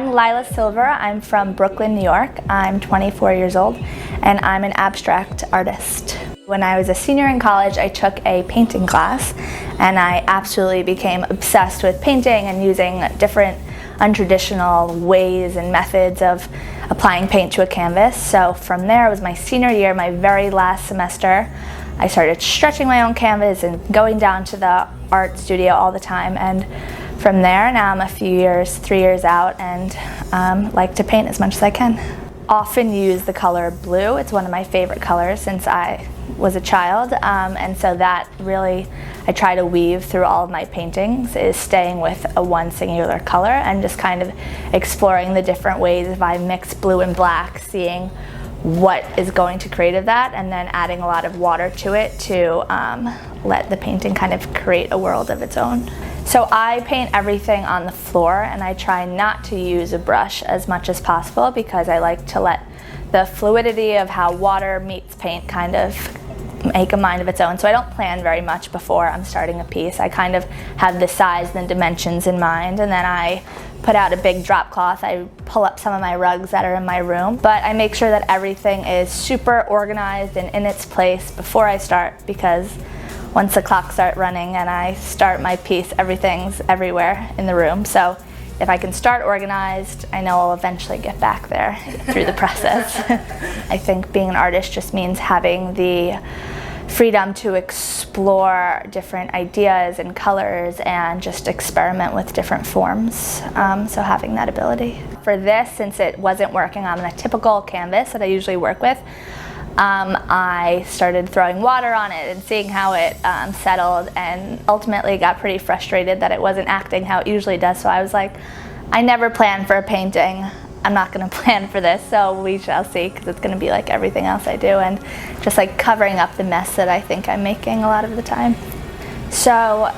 I'm Lila Silver. I'm from Brooklyn, New York. I'm 24 years old, and I'm an abstract artist. When I was a senior in college, I took a painting class, and I absolutely became obsessed with painting and using different untraditional ways and methods of applying paint to a canvas. So from there, it was my senior year, my very last semester. I started stretching my own canvas and going down to the art studio all the time. And from there, now I'm a few years, 3 years out, and like to paint as much as I can. Often use the color blue. It's one of my favorite colors since I was a child, and so that really I try to weave through all of my paintings, is staying with a one singular color and just kind of exploring the different ways if I mix blue and black, seeing what is going to create of that, and then adding a lot of water to it to let the painting kind of create a world of its own. So I paint everything on the floor, and I try not to use a brush as much as possible because I like to let the fluidity of how water meets paint kind of make a mind of its own. So I don't plan very much before I'm starting a piece. I kind of have the size and dimensions in mind, and then I put out a big drop cloth. I pull up some of my rugs that are in my room, but I make sure that everything is super organized and in its place before I start, because once the clock starts running and I start my piece, everything's everywhere in the room. So if I can start organized, I know I'll eventually get back there through the process. I think being an artist just means having the freedom to explore different ideas and colors and just experiment with different forms. So having that ability. For this, since it wasn't working on a typical canvas that I usually work with, I started throwing water on it and seeing how it settled, and ultimately got pretty frustrated that it wasn't acting how it usually does. So I was like, I never plan for a painting. I'm not going to plan for this, so we shall see, because it's going to be like everything else I do, and just like covering up the mess that I think I'm making a lot of the time. So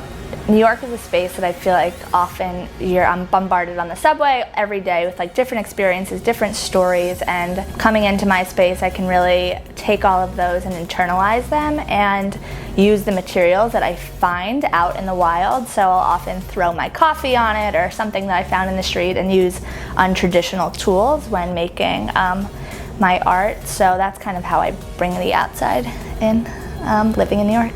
New York is a space that I feel like often I'm bombarded on the subway every day with like different experiences, different stories, and coming into my space I can really take all of those and internalize them and use the materials that I find out in the wild. So I'll often throw my coffee on it or something that I found in the street and use untraditional tools when making my art. So that's kind of how I bring the outside in, living in New York.